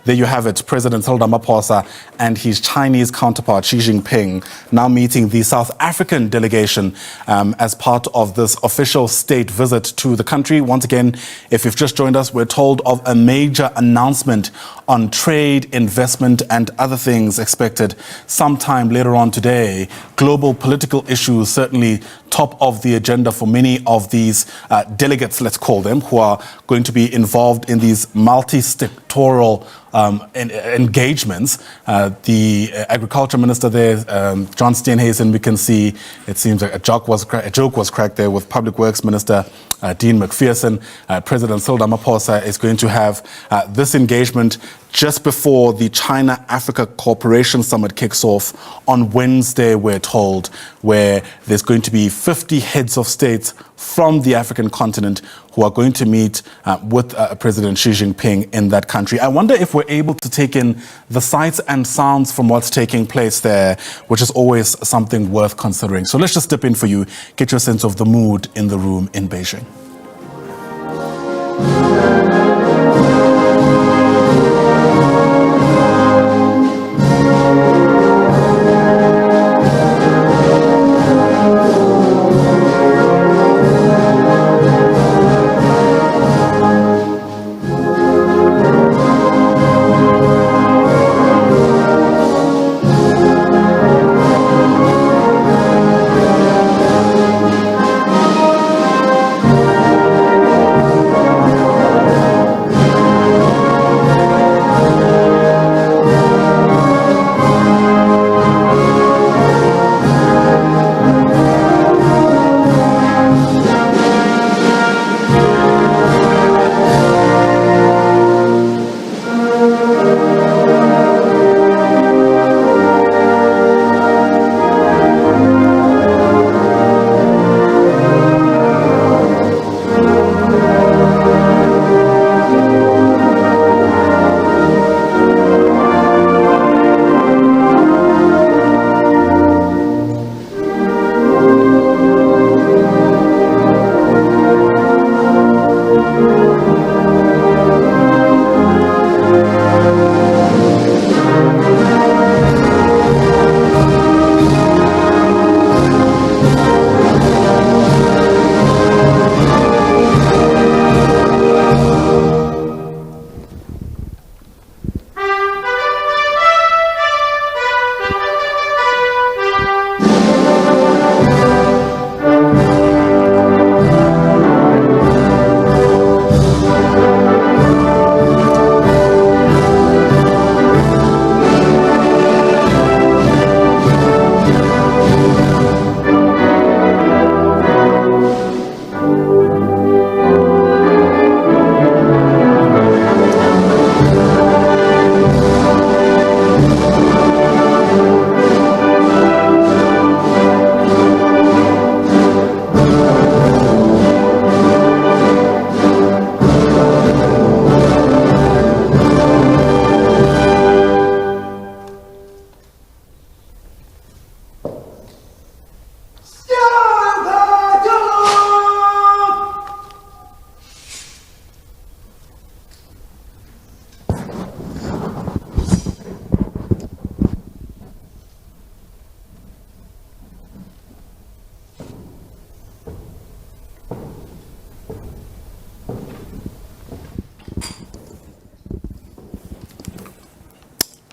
there you have it, President Cyril Ramaphosa and his Chinese counterpart Xi Jinping now meeting the South African delegation as part of this official state visit to the country. Once again, if you've just joined us, we're told of a major announcement on trade, investment and other things expected sometime later on today. Global political issues certainly top of the agenda for many of these delegates, let's call them, who are going to be involved in these multi-sectoral engagements. The agriculture minister there, John Steenhuisen, we can see it seems like a joke was cracked there with Public Works Minister Dean McPherson. President Cyril Ramaphosa is going to have this engagement just before the China-Africa Cooperation Summit kicks off on Wednesday, we're told, where there's going to be 50 heads of states from the African continent who are going to meet with President Xi Jinping in that country. I wonder if we're able to take in the sights and sounds from what's taking place there, which is always something worth considering. So let's just dip in for you, get your sense of the mood in the room in Beijing.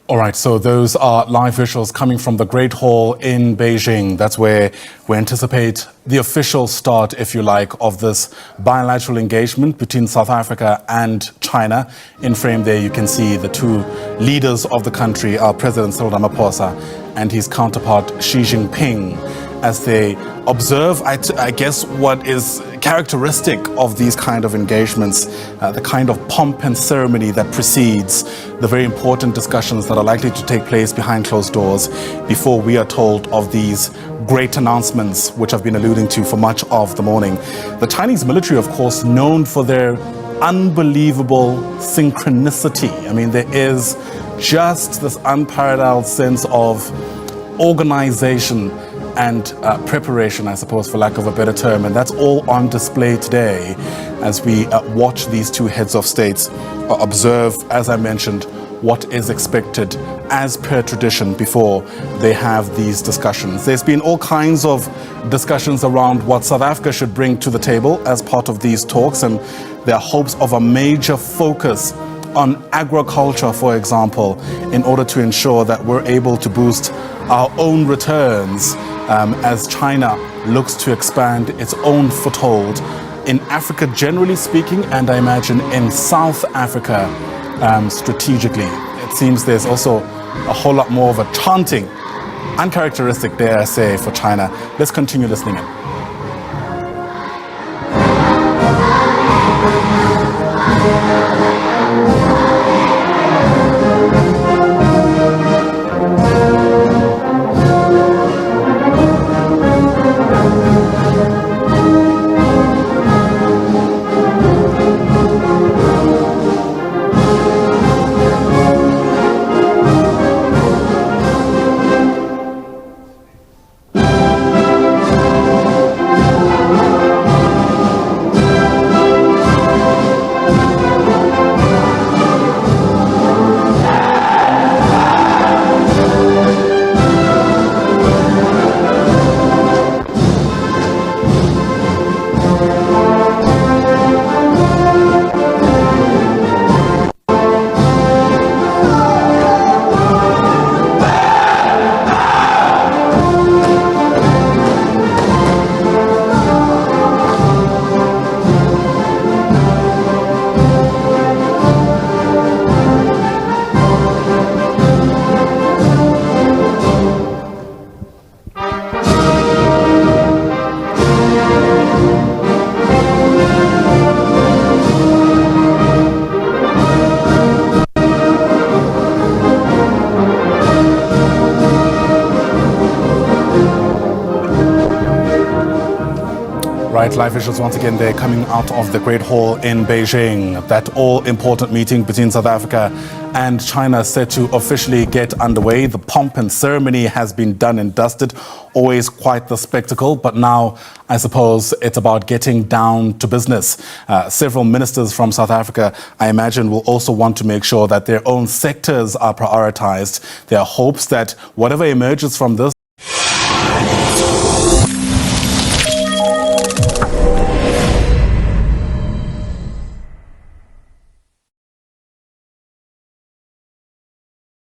All right, so those are live visuals coming from the Great Hall in Beijing. That's where we anticipate the official start, if you like, of this bilateral engagement between South Africa and China. In frame there, you can see the two leaders of the country, our President Cyril Ramaphosa and his counterpart Xi Jinping, as they observe, I guess, what is characteristic of these kind of engagements, the kind of pomp and ceremony that precedes the very important discussions that are likely to take place behind closed doors before we are told of these great announcements, which I've been alluding to for much of the morning. The Chinese military, of course, known for their unbelievable synchronicity. I mean, there is just this unparalleled sense of organization and preparation, I suppose, for lack of a better term. And that's all on display today as we watch these two heads of states observe, as I mentioned, what is expected as per tradition before they have these discussions. There's been all kinds of discussions around what South Africa should bring to the table as part of these talks, and there are hopes of a major focus on agriculture, for example, in order to ensure that we're able to boost our own returns as China looks to expand its own foothold in Africa generally speaking, and I imagine in South Africa strategically. It seems there's also a whole lot more of a chanting, uncharacteristic, dare I say, for China. Let's continue listening in. Live visuals once again, they're coming out of the Great Hall in Beijing. That all-important meeting between South Africa and China set to officially get underway. The pomp and ceremony has been done and dusted, always quite the spectacle, but now I suppose it's about getting down to business. Several ministers from South Africa, I imagine, will also want to make sure that their own sectors are prioritized. There are hopes that whatever emerges from this